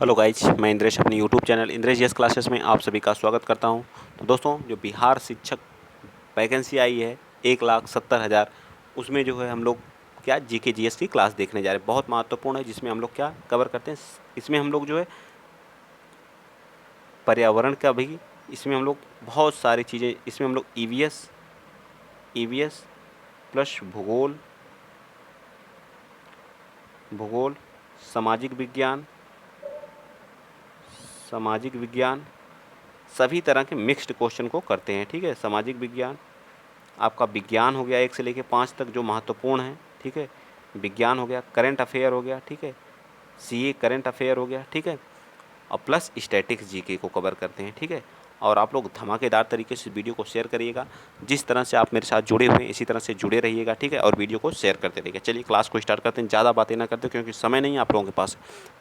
Hello guys, मैं इंद्रेश अपनी YouTube channel Indresh yes classes में आप सभी का स्वागत करता हूं। तो दोस्तों, जो बिहार शिक्षक वैकेंसी आई है 1,70,000, उसमें जो है हम लोग क्या जीके जीएस की क्लास देखने जा रहे हैं। बहुत महत्वपूर्ण है, जिसमें हम लोग क्या कवर करते हैं। इसमें हम लोग जो है पर्यावरण का भी, इसमें हम लोग बहुत सारी चीज़ें, इसमें हम लोग ईवीएस प्लस भूगोल, सामाजिक विज्ञान सभी तरह के मिक्स्ड क्वेश्चन को करते हैं। ठीक है, सामाजिक विज्ञान आपका विज्ञान हो गया 1 से लेकर 5 तक जो महत्वपूर्ण है। ठीक है, विज्ञान हो गया, करंट अफेयर हो गया। ठीक है, सीए करंट अफेयर हो गया। ठीक है, और प्लस स्टैटिक्स जीके को कवर करते हैं। ठीक है, और आप लोग धमाकेदार तरीके से वीडियो को शेयर करिएगा। जिस तरह से आप मेरे साथ जुड़े हुए हैं इसी तरह से जुड़े रहिएगा। ठीक है, और वीडियो को शेयर करते रहिएगा। चलिए क्लास को स्टार्ट करते हैं। ज़्यादा बातें ना करते क्योंकि समय नहीं है आप लोगों के पास।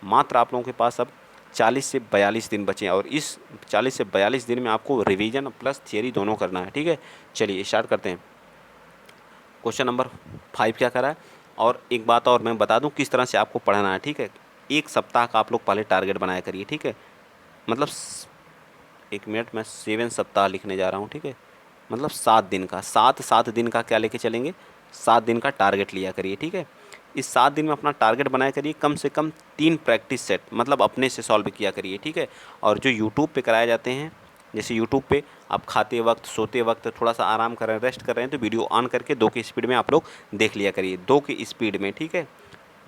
मात्र आप लोगों के पास अब 40 से 42 दिन बचे हैं और इस 40 से 42 दिन में आपको रिवीजन प्लस थियरी दोनों करना है। ठीक है, चलिए स्टार्ट करते हैं। क्वेश्चन नंबर 5 क्या करा है, और एक बात और मैं बता दूं किस तरह से आपको पढ़ना है। ठीक है, एक सप्ताह का आप लोग पहले टारगेट बनाया करिए। ठीक है, मतलब 1 मिनट, मैं 7 सप्ताह लिखने जा रहा हूँ। ठीक है, मतलब 7 दिन का, 7 दिन का क्या लेके चलेंगे, 7 दिन का टारगेट लिया करिए। ठीक है, इस 7 दिन में अपना टारगेट बनाया करिए। कम से कम 3 प्रैक्टिस सेट मतलब अपने से सॉल्व किया करिए। ठीक है, और जो यूट्यूब पे कराए जाते हैं, जैसे यूट्यूब पे आप खाते वक्त, सोते वक्त थोड़ा सा आराम कर रहे हैं, रेस्ट कर रहे हैं, तो वीडियो ऑन करके 2 की स्पीड में आप लोग देख लिया करिए। 2 की स्पीड में। ठीक है,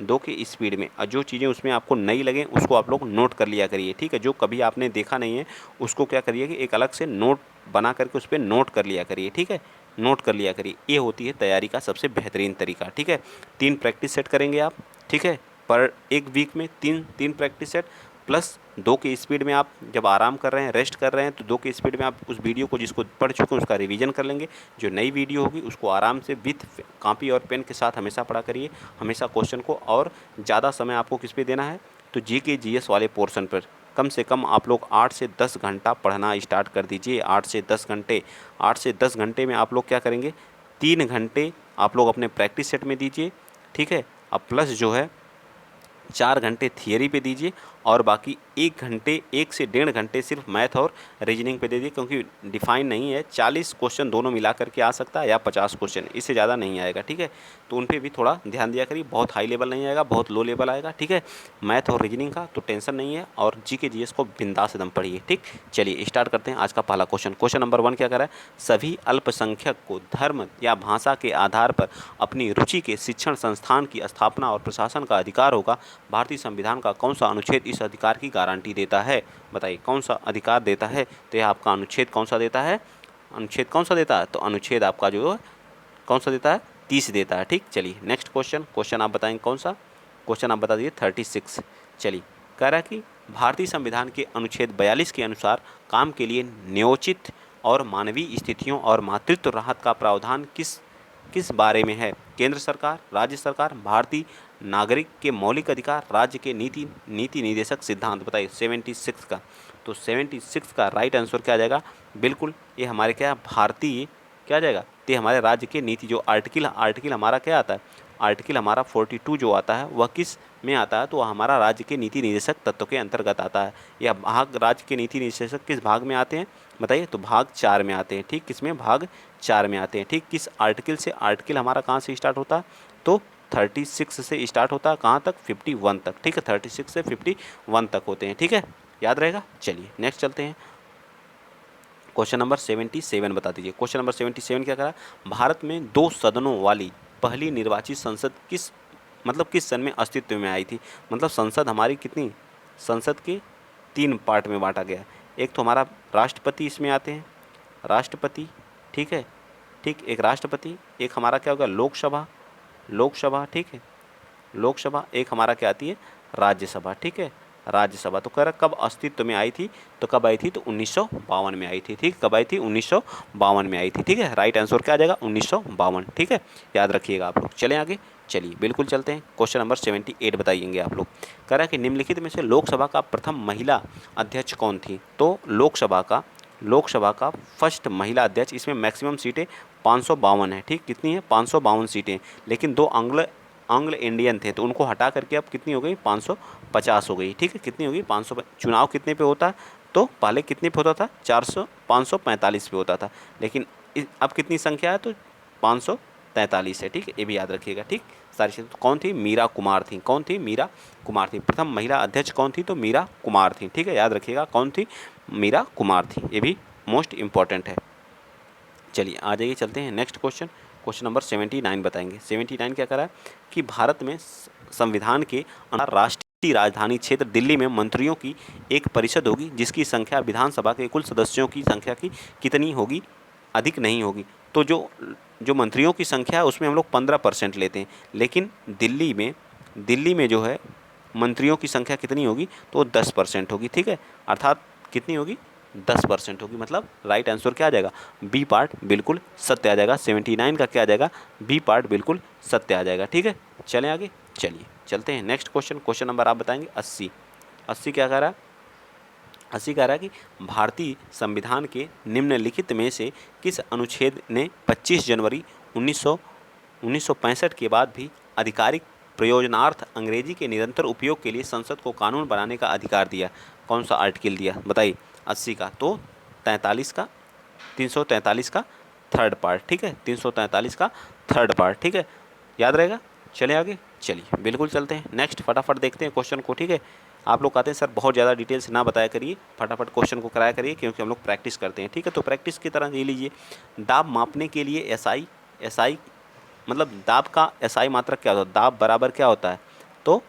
2 की स्पीड में, और जो चीज़ें उसमें आपको नई लगें उसको आप लोग नोट कर लिया करिए। ठीक है, जो कभी आपने देखा नहीं है उसको क्या करिए कि एक अलग से नोट बना करके उस पर नोट कर लिया करिए। ठीक है, नोट कर लिया करिए। ये होती है तैयारी का सबसे बेहतरीन तरीका। ठीक है, 3 प्रैक्टिस सेट करेंगे आप। ठीक है, पर एक वीक में 3 प्रैक्टिस सेट प्लस 2 की स्पीड में। आप जब आराम कर रहे हैं, रेस्ट कर रहे हैं, तो 2 की स्पीड में आप उस वीडियो को जिसको पढ़ चुके हैं उसका रिवीजन कर लेंगे। जो नई वीडियो होगी उसको आराम से विथ कॉपी और पेन के साथ हमेशा पढ़ा करिए, हमेशा क्वेश्चन को। और ज़्यादा समय आपको किस पे देना है, तो जीके जीएस वाले पोर्शन पर कम से कम आप लोग 8 से 10 घंटा पढ़ना स्टार्ट कर दीजिए। 8 से 10 घंटे, 8 से 10 घंटे में आप लोग क्या करेंगे, 3 घंटे आप लोग अपने प्रैक्टिस सेट में दीजिए। ठीक है, अब प्लस जो है 4 घंटे थियरी पे दीजिए, और बाकी 1 घंटे, 1 से 1.5 घंटे सिर्फ मैथ और रीजनिंग पे दे दिए। क्योंकि डिफाइन नहीं है, 40 क्वेश्चन दोनों मिला करके आ सकता है या 50 क्वेश्चन, इससे ज़्यादा नहीं आएगा। ठीक है, तो उन पे भी थोड़ा ध्यान दिया करिए। बहुत हाई लेवल नहीं आएगा, बहुत लो लेवल आएगा। ठीक है, मैथ और रीजनिंग का तो टेंशन नहीं है, और जीके जीएस को बिंदास एकदम पढ़िए। ठीक, चलिए स्टार्ट करते हैं आज का पहला क्वेश्चन। क्वेश्चन नंबर 1 क्या कर रहा है, सभी अल्पसंख्यक को धर्म या भाषा के आधार पर अपनी रुचि के शिक्षण संस्थान की स्थापना और प्रशासन का अधिकार होगा। भारतीय संविधान का कौन सा अनुच्छेद इस अधिकार की गारंटी देता है। बताइए कौन सा अधिकार देता है। तो यह आपका अनुच्छेद कौन सा देता है, अनुच्छेद कौन सा देता है, तो अनुच्छेद आपका जो है कौन सा देता है, 30 देता है। ठीक, चलिए नेक्स्ट क्वेश्चन। क्वेश्चन आप बताएंगे कौन सा, क्वेश्चन आप बता दीजिए 36। चलिए, कह रहा है कि भारतीय संविधान के अनुच्छेद 42 के अनुसार काम के लिए नियोजित और मानवीय स्थितियों और मातृत्व राहत का प्रावधान किस किस बारे में है। केंद्र सरकार, राज्य सरकार, भारतीय नागरिक के मौलिक अधिकार, राज्य के नीति निर्देशक सिद्धांत। बताइए 76 का, तो 76 का राइट आंसर क्या आ जाएगा, बिल्कुल ये हमारे क्या भारतीय क्या आ जाएगा, तो हमारे राज्य के नीति जो आर्टिकल हमारा क्या आता है, आर्टिकल हमारा 42 जो आता है वह किस में आता है, तो वह हमारा राज्य के नीति निर्देशक तत्व के अंतर्गत आता है। यह भाग राज्य के नीति निर्देशक किस भाग में आते हैं, बताइए, तो भाग 4 में आते हैं। ठीक, किस में, भाग 4 में आते हैं। ठीक, किस आर्टिकल से, आर्टिकल हमारा कहाँ से स्टार्ट होता है, तो 36 से स्टार्ट होता है, कहाँ तक, 51 तक। ठीक है, 36 से 51 तक होते हैं। ठीक है, याद रहेगा। चलिए नेक्स्ट चलते हैं। क्वेश्चन नंबर 77 बता दीजिए। क्वेश्चन नंबर 77 क्या करा, भारत में 2 सदनों वाली पहली निर्वाचित संसद किस सन में अस्तित्व में आई थी। मतलब संसद हमारी कितनी, संसद के 3 पार्ट में बांटा गया है। एक तो हमारा राष्ट्रपति इसमें आते हैं, राष्ट्रपति। ठीक है, ठीक, एक राष्ट्रपति, एक हमारा क्या होगा, लोकसभा। ठीक है, लोकसभा, एक हमारा क्या आती है, राज्यसभा। ठीक है, राज्यसभा। तो कह रहा कब अस्तित्व में आई थी, तो कब आई थी, तो 1952 में आई थी। ठीक, कब आई थी, 1952 में आई थी। ठीक है, राइट आंसर क्या आ जाएगा, 1952। ठीक है, याद रखिएगा आप लोग। चलें आगे, चलिए बिल्कुल चलते हैं। क्वेश्चन नंबर 78 बताइएंगे आप लोग। कह रहा है कि निम्नलिखित में से लोकसभा का प्रथम महिला अध्यक्ष कौन थी। तो लोकसभा का फर्स्ट महिला अध्यक्ष, इसमें मैक्सिमम सीटें 552 है। ठीक, कितनी है, 552 सीटें। लेकिन 2 एंग्लो इंडियन थे, तो उनको हटा करके अब कितनी हो गई, 550 हो गई। ठीक है, कितनी होगी, 500। चुनाव कितने पे होता है, तो पहले कितने पे होता था, 545 पे होता था, लेकिन अब कितनी संख्या है, तो 543 है। ठीक है, ये भी याद रखिएगा। ठीक, सारी चीज़। तो कौन थी, मीरा कुमार थी। कौन थी, मीरा कुमार थी। प्रथम महिला अध्यक्ष कौन थी, तो मीरा कुमार थी। ठीक है, याद रखिएगा कौन थी, मीरा कुमार थी। ये भी मोस्ट इंपॉर्टेंट है। चलिए आ जाइए, चलते हैं नेक्स्ट क्वेश्चन। क्वेश्चन नंबर 79 बताएंगे। 79 क्या करा है कि भारत में संविधान के अनुसार राष्ट्रीय राजधानी क्षेत्र दिल्ली में मंत्रियों की एक परिषद होगी जिसकी संख्या विधानसभा के कुल सदस्यों की संख्या की कितनी होगी, अधिक नहीं होगी। तो जो जो मंत्रियों की संख्या है उसमें हम लोग 15% लेते हैं, लेकिन दिल्ली में जो है मंत्रियों की संख्या कितनी होगी, तो 10% होगी। ठीक है, अर्थात कितनी होगी, 10% होगी। मतलब राइट आंसर क्या आ जाएगा, बी पार्ट बिल्कुल सत्य आ जाएगा। 79 का क्या आ जाएगा, बी पार्ट बिल्कुल सत्य आ जाएगा। ठीक है, चलें आगे। चलिए चलते हैं नेक्स्ट क्वेश्चन। क्वेश्चन नंबर आप बताएंगे 80। 80 क्या कह रहा है, 80 कह रहा है कि भारतीय संविधान के निम्नलिखित में से किस अनुच्छेद ने 25 जनवरी 1965 के बाद भी आधिकारिक प्रयोजनार्थ अंग्रेजी के निरंतर उपयोग के लिए संसद को कानून बनाने का अधिकार दिया। कौन सा आर्टिकल दिया, बताइए। 80 का तो 43 का, 343 का थर्ड पार्ट। ठीक है, 343 का थर्ड पार्ट। ठीक है, याद रहेगा। चले आगे, चलिए बिल्कुल चलते हैं नेक्स्ट। फटाफट देखते हैं क्वेश्चन को। ठीक है, आप लोग कहते हैं सर बहुत ज़्यादा डिटेल्स ना बताया करिए, फटाफट क्वेश्चन को कराया करिए, क्योंकि हम लोग प्रैक्टिस करते हैं। ठीक है, तो प्रैक्टिस की तरह ये लीजिए, दाब मापने के लिए एसआई मतलब दाब का एसआई मात्रक क्या होता है, दाब बराबर क्या होता है, तो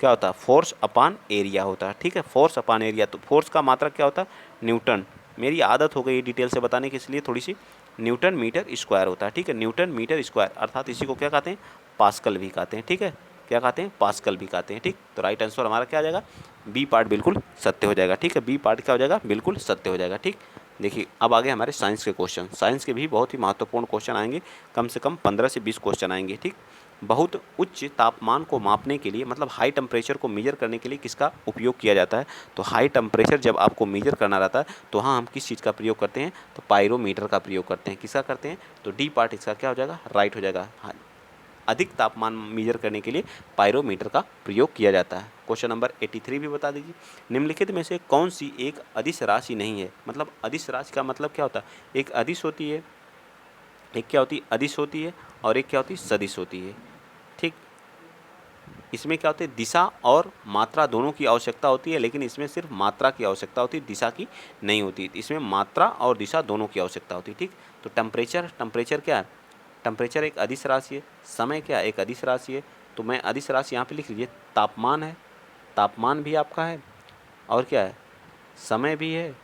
क्या होता है, फोर्स अपान एरिया होता है। ठीक है, फोर्स अपान एरिया। तो फोर्स का मात्रक क्या होता है, न्यूटन। मेरी आदत हो गई डिटेल से बताने की, इसलिए थोड़ी सी, न्यूटन मीटर स्क्वायर होता है। ठीक है, न्यूटन मीटर स्क्वायर, अर्थात इसी को क्या कहते हैं, पास्कल भी कहते हैं। ठीक है, क्या कहते हैं, पास्कल भी कहते हैं। ठीक, तो राइट आंसर हमारा क्या आ जाएगा, बी पार्ट बिल्कुल सत्य हो जाएगा। ठीक है, बी पार्ट क्या हो जाएगा, बिल्कुल सत्य हो जाएगा। ठीक, देखिए अब आगे हमारे साइंस के क्वेश्चन। साइंस के भी बहुत ही महत्वपूर्ण क्वेश्चन आएंगे, कम से कम 15 से 20 क्वेश्चन आएंगे। ठीक, बहुत उच्च तापमान को मापने के लिए, मतलब हाई टेम्परेचर को मेजर करने के लिए किसका उपयोग किया जाता है, तो हाई टेम्परेचर जब आपको मेजर करना रहता है तो हाँ हम किस चीज़ का प्रयोग करते हैं, तो पायरोमीटर का प्रयोग करते हैं। किसका करते हैं, तो डी पार्ट इसका क्या हो जाएगा, राइट हो जाएगा। हाँ, अधिक तापमान मेजर करने के लिए पायरोमीटर का प्रयोग किया जाता है। क्वेश्चन नंबर 83 भी बता दीजिए, निम्नलिखित में से कौन सी एक अदिश राशि नहीं है। मतलब अदिश राशि का मतलब क्या होता है, एक अदिश होती है, एक क्या होती है, अदिश होती है, और एक क्या होती है, सदिश होती है। ठीक, इसमें क्या होता है, दिशा और मात्रा दोनों की आवश्यकता होती है, लेकिन इसमें सिर्फ मात्रा की आवश्यकता होती है, दिशा की नहीं होती। इसमें मात्रा और दिशा दोनों की आवश्यकता होती है। ठीक, तो टेम्परेचर क्या है, टेम्परेचर एक अदिश राशि है। समय क्या है, एक अदिश राशि है। तो मैं अदिश राशि यहाँ पे लिख लीजिए, तापमान है, तापमान भी आपका है, और क्या है, समय भी है,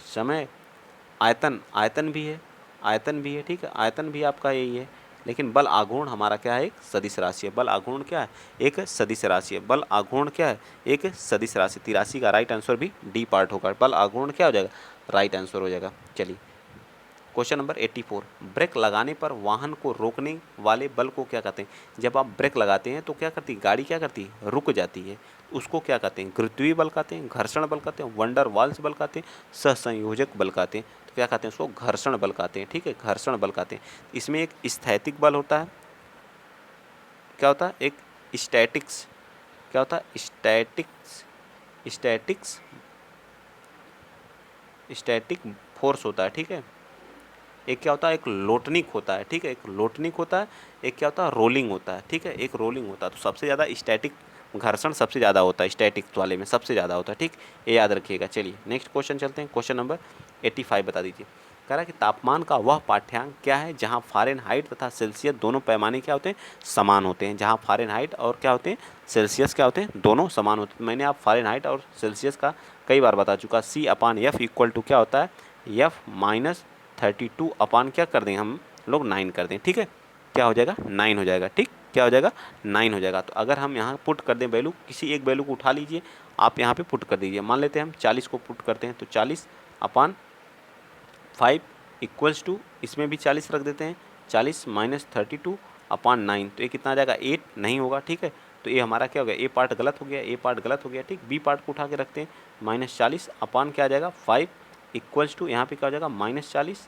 समय, आयतन भी है, आयतन भी है। ठीक है, आयतन भी आपका यही है। लेकिन बल आघूर्ण हमारा क्या है, एक सदिश राशि है। बल आघूर्ण क्या है, एक सदिश राशि है। बल आघूर्ण क्या है, एक सदिश राशि। 83 का राइट आंसर भी डी पार्ट होगा। बल आघूर्ण क्या हो जाएगा, राइट आंसर हो जाएगा। चलिए क्वेश्चन नंबर 84, ब्रेक लगाने पर वाहन को रोकने वाले बल को क्या कहते हैं। जब आप ब्रेक लगाते हैं तो क्या करती है गाड़ी, क्या करती है, रुक जाती है। उसको क्या कहते हैं, गुरुत्वीय बल कहते हैं, घर्षण बल कहते हैं, वंडर वाल्स बल कहते हैं, सहसंयोजक बल कहते हैं। तो क्या कहते हैं उसको, घर्षण बल कहते हैं। ठीक है, घर्षण बल कहते हैं। इसमें एक स्थैतिक बल होता है, क्या होता है, एक स्टैटिक्स, क्या होता है, स्टैटिक्स स्टैटिक फोर्स होता है। ठीक है, एक क्या होता है, एक लोटनिक होता है। ठीक है, एक लोटनिक होता है, एक क्या होता है, रोलिंग होता है। ठीक है, एक रोलिंग होता है। तो सबसे ज़्यादा स्टैटिक घर्षण सबसे ज़्यादा होता है, स्टैटिक वाले में सबसे ज़्यादा होता है। ठीक, ये याद रखिएगा। चलिए नेक्स्ट क्वेश्चन चलते हैं। क्वेश्चन नंबर 85 बता दीजिए। कह रहा है कि तापमान का वह पाठ्यांक क्या है जहाँ फ़ारेनहाइट तथा सेल्सियस दोनों पैमाने क्या होते हैं, समान होते हैं। जहाँ फ़ारेनहाइट और क्या होते हैं, सेल्सियस क्या होते हैं, दोनों समान होते हैं। मैंने आप फ़ारेनहाइट और सेल्सियस का कई बार बता चुका। C/F इक्वल टू क्या होता है, F-32 अपान क्या कर दें हम लोग, 9 कर दें। ठीक है, क्या हो जाएगा, 9 हो जाएगा। ठीक, क्या हो जाएगा, 9 हो जाएगा। तो अगर हम यहाँ पुट कर दें वैल्यू, किसी एक वैल्यू को उठा लीजिए, आप यहाँ पे पुट कर दीजिए। मान लेते हैं हम 40 को पुट करते हैं, तो 40/5 इक्वल्स टू, इसमें भी 40 रख देते हैं, 40 - 32/9। तो ये कितना आ जाएगा, 8 नहीं होगा। ठीक है, तो ये हमारा क्या हो गया, ए पार्ट गलत हो गया, ए पार्ट गलत हो गया। ठीक, बी पार्ट को उठा के रखते हैं, -40 अपान क्या आ जाएगा 5 इक्वल्स टू, यहाँ पे क्या हो जाएगा -40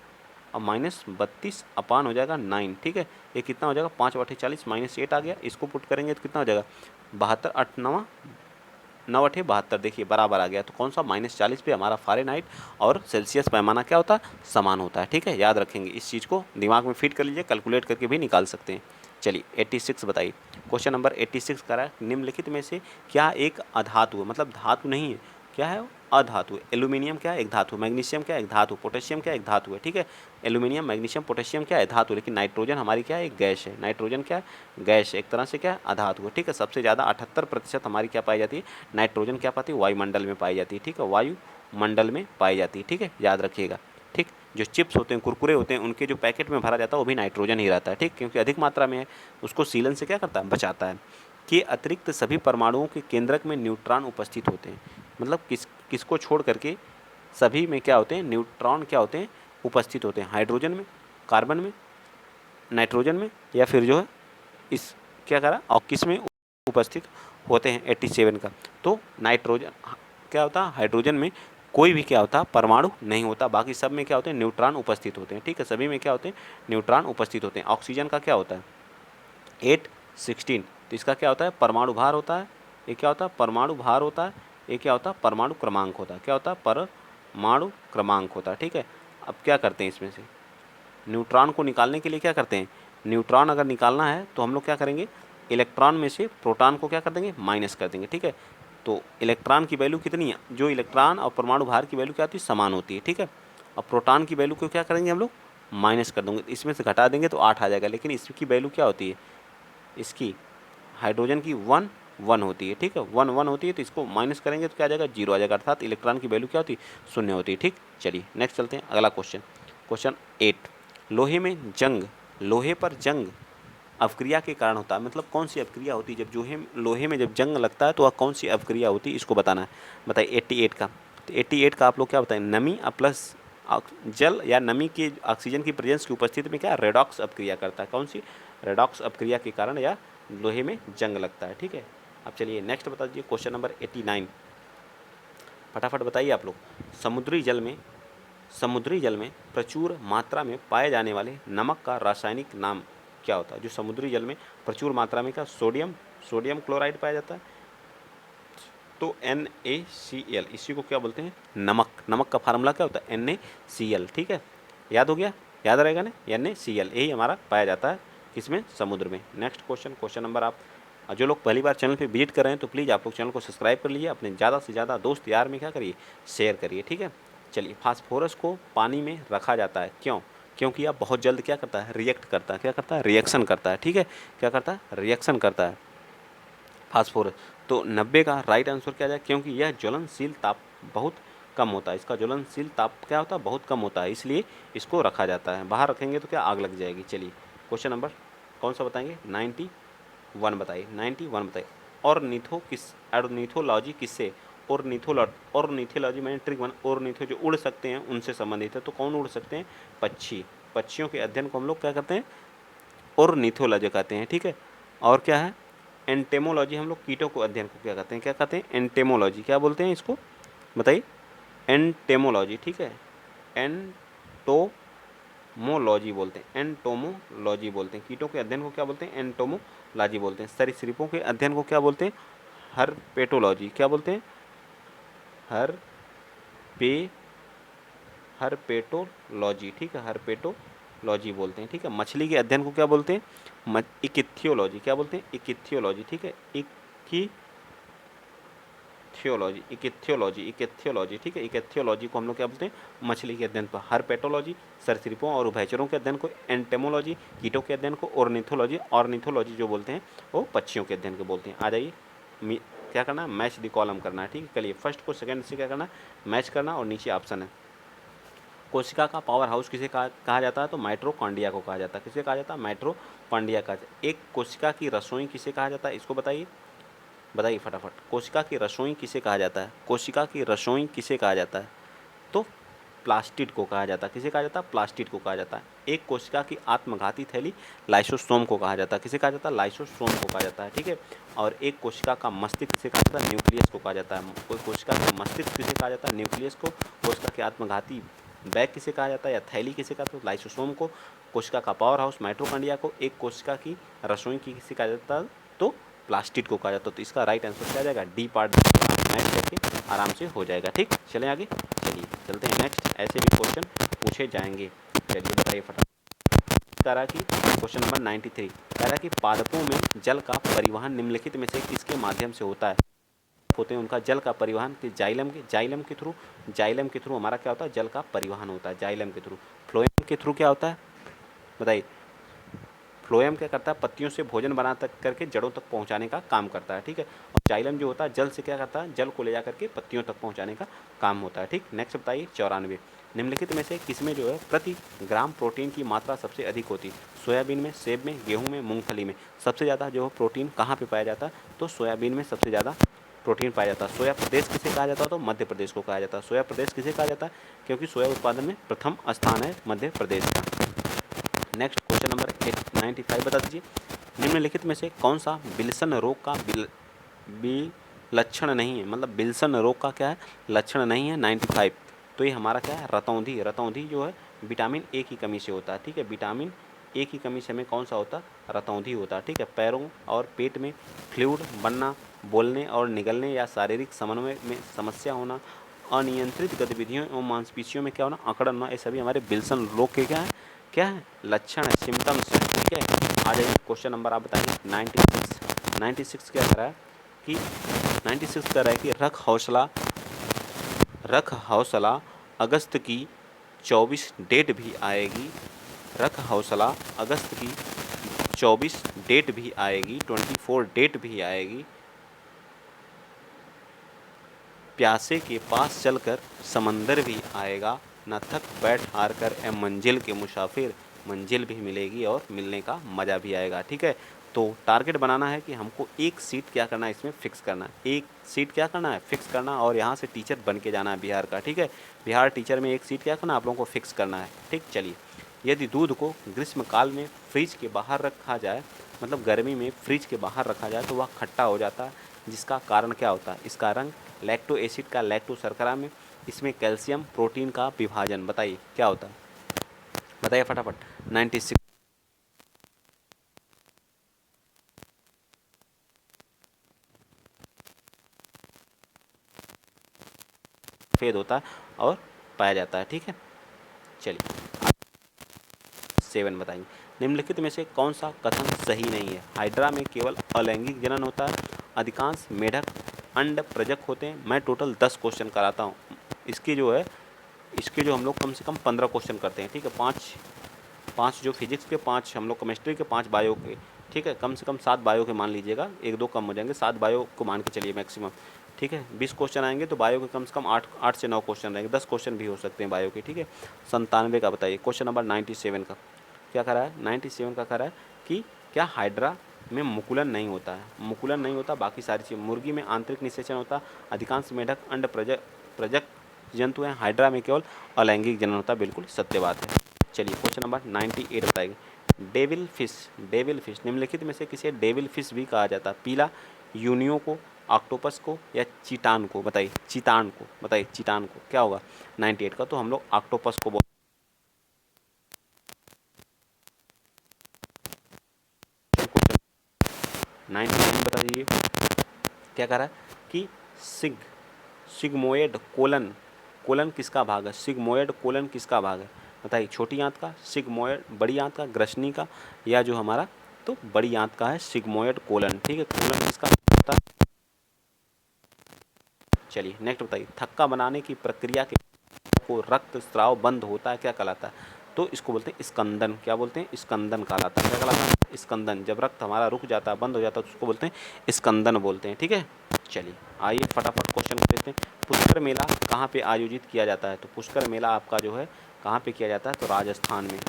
और -32 अपान हो जाएगा 9, ठीक है। ये कितना हो जाएगा, 5/40 -8 आ गया, इसको पुट करेंगे तो कितना हो जाएगा 72, 8 9 9 8 72, देखिए बराबर आ गया। तो कौन सा -40 पे हमारा फ़ारेनहाइट और सेल्सियस पैमाना क्या होता है, समान होता है, ठीक है। याद रखेंगे इस चीज़ को, दिमाग में फिट कर लीजिए, कैलकुलेट करके भी निकाल सकते हैं। चलिए 86 बताइए, क्वेश्चन नंबर 86 कह रहा है निम्नलिखित में से क्या एक अधातु है, मतलब धातु नहीं है, क्या है वो, अधातु है। एल्यूमिनियम क्या है, एक धातु, मैग्नीशियम क्या है, एक धातु, पोटेशियम क्या है, एक धातु है, ठीक है। एल्यूमिनियम, मैग्नीशियम, पोटेशियम क्या है, धातु, लेकिन नाइट्रोजन हमारी क्या है, एक गैस है। नाइट्रोजन क्या है, गैस है, एक तरह से क्या है, अधातु है, ठीक है। सबसे ज़्यादा 78% हमारी क्या पाई जाती है, नाइट्रोजन क्या पाती है, वायुमंडल में पाई जाती है, ठीक है, वायुमंडल में पाई जाती है, ठीक है, याद रखिएगा, ठीक। जो चिप्स होते हैं, कुरकुरे होते हैं, उनके जो पैकेट में भरा जाता है वो भी नाइट्रोजन ही रहता है, ठीक, क्योंकि अधिक मात्रा में है, उसको सीलन से क्या करता है, बचाता है। के अतिरिक्त सभी परमाणुओं के केंद्रक में न्यूट्रॉन उपस्थित होते हैं, मतलब किसको छोड़ करके सभी में क्या होते हैं, न्यूट्रॉन क्या होते हैं, उपस्थित होते हैं। हाइड्रोजन में, कार्बन में, नाइट्रोजन में, या फिर जो है इस क्या करा और किस में उपस्थित होते हैं 87 का। तो नाइट्रोजन क्या होता है, हाइड्रोजन में कोई भी क्या होता है, परमाणु नहीं होता, बाकी सब में क्या होते हैं, न्यूट्रॉन उपस्थित होते हैं, ठीक है। सभी में क्या होते हैं, न्यूट्रॉन उपस्थित होते हैं। ऑक्सीजन का क्या होता है 816, तो इसका क्या होता है, परमाणु भार होता है, ये क्या होता है, परमाणु भार होता है, ये क्या होता है, परमाणु क्रमांक होता है, क्या होता है, परमाणु क्रमांक होता है, ठीक है। अब क्या करते हैं इसमें से, न्यूट्रॉन को निकालने के लिए क्या करते हैं, न्यूट्रॉन अगर निकालना है तो हम लोग क्या करेंगे, इलेक्ट्रॉन में से प्रोटॉन को क्या कर देंगे, माइनस कर देंगे, ठीक है। तो इलेक्ट्रॉन की वैल्यू कितनी है, जो इलेक्ट्रॉन और परमाणु भार की वैल्यू क्या होती है, समान होती है, ठीक है। और प्रोटॉन की वैल्यू को क्या करेंगे हम लोग, माइनस कर देंगे, इसमें से घटा देंगे तो 8 आ जाएगा, लेकिन इसकी वैल्यू क्या होती है, इसकी हाइड्रोजन की 1 1 होती है, ठीक है, 1 1 होती है, तो इसको माइनस करेंगे तो क्या आ जाएगा, 0 आ जाएगा, अर्थात इलेक्ट्रॉन की वैल्यू क्या होती है, 0 होती है, ठीक। चलिए नेक्स्ट चलते हैं, अगला क्वेश्चन, क्वेश्चन 8, लोहे में जंग, लोहे पर जंग अवक्रिया के कारण होता है, मतलब कौन सी अवक्रिया होती है, जब लोहे में जब जंग लगता है तो वह कौन सी अवक्रिया होती है, इसको बताना है। बताइए 88 का, तो 88 का आप लोग क्या बताएं, नमी प्लस जल या नमी के ऑक्सीजन की प्रेजेंस की उपस्थिति में क्या रेडॉक्स अपक्रिया करता है, कौन सी, रेडॉक्स अपक्रिया के कारण या लोहे में जंग लगता है, ठीक है। अब चलिए नेक्स्ट बता दीजिए, क्वेश्चन नंबर 89, फटाफट बताइए आप लोग। समुद्री जल में प्रचुर मात्रा में पाए जाने वाले नमक का रासायनिक नाम क्या होता है, जो समुद्री जल में प्रचुर मात्रा में क्या, सोडियम क्लोराइड पाया जाता है, तो NaCl, इसी को क्या बोलते हैं, नमक का फार्मूला क्या होता है, NaCl, ठीक है, याद हो गया, याद रहेगा ना, NaCl, यही हमारा पाया जाता है किसमें, समुद्र में। नेक्स्ट क्वेश्चन नंबर, आप जो लोग पहली बार चैनल पे विजिट कर रहे हैं तो प्लीज़ आप लोग चैनल को सब्सक्राइब कर लीजिए, अपने ज़्यादा से ज़्यादा दोस्त यार में क्या करिए, शेयर करिए, ठीक है। चलिए, फास्फोरस को पानी में रखा जाता है, क्यों, क्योंकि यह बहुत जल्द क्या करता है, रिएक्ट करता है, क्या करता है, रिएक्शन करता है, ठीक है, क्या करता है, रिएक्शन करता है फास्फोरस। तो 90 का राइट आंसर क्या जाए, क्योंकि यह ज्वलनशील ताप बहुत कम होता है, इसका ज्वलनशील ताप क्या होता है, बहुत कम होता है, इसलिए इसको रखा जाता है, बाहर रखेंगे तो क्या आग लग जाएगी। चलिए क्वेश्चन नंबर कौन सा बताएंगे, 91 बताइए, 91 बताइए। ऑर्निथोलॉजी किससे, ऑर्निथोलॉजी मैंने ट्रिक बना, ऑर्निथो जो उड़ सकते हैं उनसे संबंधित है, तो कौन उड़ सकते हैं, पक्षियों के अध्ययन को हम लोग क्या करते हैं, ऑर्निथोलॉजी कहते हैं, ठीक है। और क्या है, एंटेमोलॉजी, हम लोग कीटों को अध्ययन को क्या कहते हैं, क्या कहते हैं, एंटेमोलॉजी, क्या बोलते हैं इसको बताइए, एंटेमोलॉजी, ठीक है, एंटोमोलॉजी बोलते हैं, एंटोमोलॉजी बोलते हैं। कीटों के अध्ययन को क्या बोलते हैं, एंटोमोलॉजी बोलते हैं। सरीसृपों के अध्ययन को क्या बोलते हैं, हर्पेटोलॉजी, क्या बोलते हैं, हर्पेटोलॉजी, ठीक है, हर्पेटोलॉजी बोलते हैं, ठीक है। मछली के अध्ययन को क्या बोलते हैं, इकिथियोलॉजी, क्या बोलते हैं, इकिथियोलॉजी, ठीक है, इकिथियोलॉजी, ठीक है। इकिथियोलॉजी को हम लोग क्या बोलते हैं, मछली के अध्ययन पर। हर्पेटोलॉजी सरीसृपों और उभयचरों के अध्ययन को, एंटेमोलॉजी कीटों के अध्ययन को, ऑर्निथोलॉजी जो बोलते हैं वो पक्षियों के अध्ययन को बोलते हैं। आ जाइए, क्या करना है, मैच द कॉलम करना है, ठीक है। चलिए फर्स्ट को सेकंड से क्या करना है, मैच करना, और नीचे ऑप्शन है। कोशिका का पावर हाउस किसे कहा जाता है, तो माइटोकॉन्ड्रिया को कहा जाता है, किसे कहा जाता है, माइटोकॉन्ड्रिया का। एक कोशिका की रसोई किसे कहा जाता है, इसको बताइए फटाफट। कोशिका की रसोई किसे कहा जाता है, कोशिका की रसोई किसे कहा जाता है, तो प्लास्टिड को कहा जाता है, किसे कहा जाता है, प्लास्टिड को कहा जाता है। एक कोशिका की आत्मघाती थैली लाइसोसोम को कहा जाता है, किसे कहा जाता है, लाइसोसोम को कहा जाता है, ठीक है। और एक कोशिका का मस्तिष्क किसे कहा जाता है, न्यूक्लियस को कहा जाता है। कोई कोशिका का मस्तिष्क किसे कहा जाता है, न्यूक्लियस को। कोशिका की आत्मघाती बैग किसे कहा जाता है या थैली किसे कहा जाता है? लाइसोसोम को। कोशिका का पावर हाउस माइटोकॉन्ड्रिया को। एक कोशिका की रसोई की किसे कहा जाता है? तो प्लास्टिड को कहा जाता है। तो इसका राइट आंसर क्या आ जाएगा? डी पार्ट मैच करके आराम से हो जाएगा। ठीक, चलें आगे। चलिए चलते हैं नेक्स्ट, ऐसे भी क्वेश्चन पूछे जाएंगे। चलिए बताइए फटाफट। कह रहा कि क्वेश्चन नंबर 93 कह रहा कि पादपों में जल का परिवहन निम्नलिखित में से किसके माध्यम से होता है? होते हैं उनका जल का परिवहन कि जाइलम के थ्रू हमारा क्या होता है? जल का परिवहन होता है जाइलम के थ्रू। फ्लोएम के थ्रू क्या होता है बताइए? फ्लोएम क्या करता है? पत्तियों से भोजन बना तक करके जड़ों तक पहुंचाने का काम करता है। ठीक है, और जाइलम जो होता है जल से क्या करता है? जल को ले जा करके पत्तियों तक पहुंचाने का काम होता है। ठीक, नेक्स्ट बताइए 94 निम्नलिखित में से किसमें जो है प्रति ग्राम प्रोटीन की मात्रा सबसे अधिक होती है? सोयाबीन में, सेब में, गेहूं में, मूंगफली में। सबसे ज़्यादा जो है प्रोटीन कहाँ पे पाया जाता है? तो सोयाबीन में सबसे ज़्यादा प्रोटीन पाया जाता है। सोया प्रदेश किसे कहा जाता है? तो मध्य प्रदेश को कहा जाता है। सोया प्रदेश किसे कहा जाता है? क्योंकि सोया उत्पादन में प्रथम स्थान है मध्य प्रदेश का। नेक्स्ट क्वेश्चन नंबर 95 बता दीजिए। निम्नलिखित में से कौन सा विल्सन रोग का लक्षण नहीं है? मतलब विल्सन रोग का क्या है? लक्षण नहीं है 95। तो ये हमारा क्या है? रतौंधी। रतौंधी जो है विटामिन ए की कमी से होता है। ठीक है, विटामिन ए की कमी से हमें कौन सा होता है? रतौंधी होता है। ठीक है, पैरों और पेट में फ्लूइड बनना, बोलने और निगलने या शारीरिक समन्वय में समस्या होना, अनियंत्रित गतिविधियों एवं मांसपेशियों में क्या होना? अकड़न होना, ये सभी हमारे विल्सन रोग के क्या है? लक्षण है, सिम्टम्स है। ठीक है, आ जाइए क्वेश्चन नंबर आप बताइए 96। 96 क्या कह रहा है कि 96 कह रहा है कि रख हौसला अगस्त की 24 डेट भी आएगी। रख हौसला अगस्त की 24 डेट भी आएगी, 24 डेट भी आएगी। प्यासे के पास चलकर समंदर भी आएगा, न थक बैठ हार कर ए मंजिल के मुसाफिर। मंजिल भी मिलेगी और मिलने का मज़ा भी आएगा। ठीक है, तो टारगेट बनाना है कि हमको एक सीट क्या करना है? इसमें फिक्स करना है। एक सीट क्या करना है? फिक्स करना, और यहाँ से टीचर बन के जाना है बिहार का। ठीक है, बिहार टीचर में एक सीट क्या करना है? आप लोगों को फिक्स करना है। ठीक, चलिए। यदि दूध को ग्रीष्मकाल में फ्रिज के बाहर रखा जाए, मतलब गर्मी में फ्रिज के बाहर रखा जाए, तो वह खट्टा हो जाता है, जिसका कारण क्या होता है? इसका रंग लैक्टो एसिड का लैक्टो शर्करा में, इसमें कैल्शियम प्रोटीन का विभाजन। बताइए क्या होता है? बताइए फटाफट। 96 सफेद होता है और पाया जाता है। ठीक है, चलिए 7 बताइए। निम्नलिखित में से कौन सा कथन सही नहीं है? हाइड्रा में केवल अलैंगिक जनन होता है, अधिकांश मेढक अंड प्रजक होते हैं। मैं टोटल 10 क्वेश्चन कराता हूँ। इसके जो हम लोग कम से कम 15 क्वेश्चन करते हैं। ठीक है, पाँच जो फिजिक्स के, 5 हम लोग केमिस्ट्री के, 5 बायो के। ठीक है, कम से कम 7 बायो के मान लीजिएगा, 1-2 कम हो जाएंगे, 7 बायो को मान के चलिए मैक्सिमम। ठीक है, 20 क्वेश्चन आएंगे तो बायो के कम से कम 8 से 9 क्वेश्चन रहेंगे, 10 क्वेश्चन भी हो सकते हैं बायो के। ठीक है, 97 का बताइए। क्वेश्चन नंबर 97 का क्या कह रहा है? 97 का कह रहा है कि क्या हाइड्रा में मुकुलन नहीं होता है? मुकुलन नहीं होता, बाकी सारी चीज़। मुर्गी में आंतरिक निषेचन होता, अधिकांश मेढक अंड प्रजक जंतु हैं, हाइड्रा में केवल अलैंगिक जनन होता। बिल्कुल सत्य बात है। चलिए क्वेश्चन नंबर 98 बताएंगे। डेविल फिश निम्नलिखित में से किसे डेविल फिश भी कहा जाता है? पीला यूनियो को, ऑक्टोपस को, या चीटान को? बताइए चीतान को, बताइए चीटान को क्या होगा 98 का? तो हम लोग ऑक्टोपस को 99 बता दीजिए क्या कह रहा है कि सिग्मोइड कोलन किसका भाग है? सिग्मोइड कोलन किसका भाग है? बताइए छोटी आंत का, सिग्मोइड बड़ी आंत का, ग्रसनी का, या जो हमारा तो बड़ी आंत का है सिग्मोइड कोलन। ठीक है, कोलन किसका होता है? चलिए नेक्स्ट बताइए। थक्का बनाने की प्रक्रिया के को रक्त स्राव बंद होता है क्या कहलाता है? तो इसको बोलते हैं स्कंदन। क्या बोलते हैं? स्कंदन कहलाता है। क्या कहलाता है? स्कंदन। जब रक्त हमारा रुक जाता है, बंद हो जाता है, तो उसको बोलते हैं स्कंदन बोलते हैं। ठीक है, चलिए आइए फटाफट क्वेश्चन को देखते हैं। पुष्कर मेला कहाँ पे आयोजित किया जाता है? तो पुष्कर मेला आपका जो है कहाँ पे किया जाता है? तो राजस्थान में।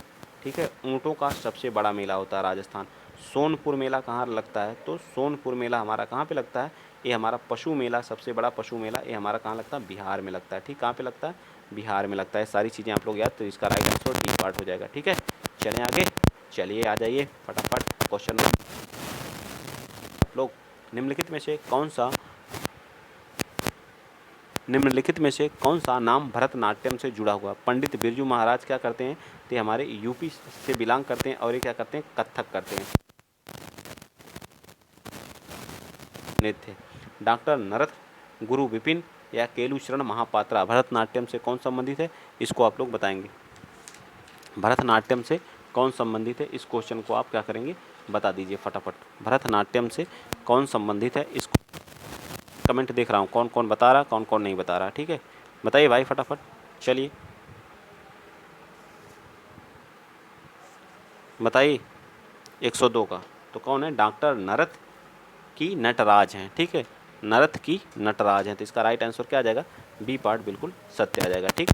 ठीक है, ऊँटों का सबसे बड़ा मेला होता है राजस्थान। सोनपुर मेला कहाँ लगता है? तो सोनपुर मेला हमारा कहाँ पे लगता है? ये हमारा पशु मेला, सबसे बड़ा पशु मेला, ये हमारा कहाँ लगता है? बिहार में लगता है। ठीक, कहाँ पे लगता है? बिहार में लगता है। सारी चीज़ें आप लोग याद, तो इसका राइट आंसर डी पार्ट हो जाएगा। ठीक है, चलें आगे। चलिए आ जाइए फटाफट क्वेश्चन में। आप लोग निम्नलिखित में से कौन सा निम्नलिखित में से कौन सा नाम भरतनाट्यम से जुड़ा हुआ? पंडित बिरजू महाराज क्या करते हैं? तो ये हमारे यूपी से बिलोंग करते हैं और ये क्या करते हैं? कथक करते हैं, नृत्य। डॉक्टर नरथ गुरु विपिन या केलुचरण महापात्रा भरतनाट्यम से कौन संबंधित है? इसको आप लोग बताएंगे। भरतनाट्यम से कौन संबंधित है? इस क्वेश्चन को आप क्या करेंगे? बता दीजिए फटाफट। भरतनाट्यम से कौन संबंधित है? इसको कमेंट देख रहा हूँ कौन कौन बता रहा, कौन कौन नहीं बता रहा। ठीक है, बताइए भाई फटाफट। चलिए बताइए। 102 का तो कौन है? डॉक्टर नरथ की नटराज हैं। ठीक है, नरथ की नटराज हैं। तो इसका राइट आंसर क्या आ जाएगा? बी पार्ट बिल्कुल सत्य आ जाएगा। ठीक।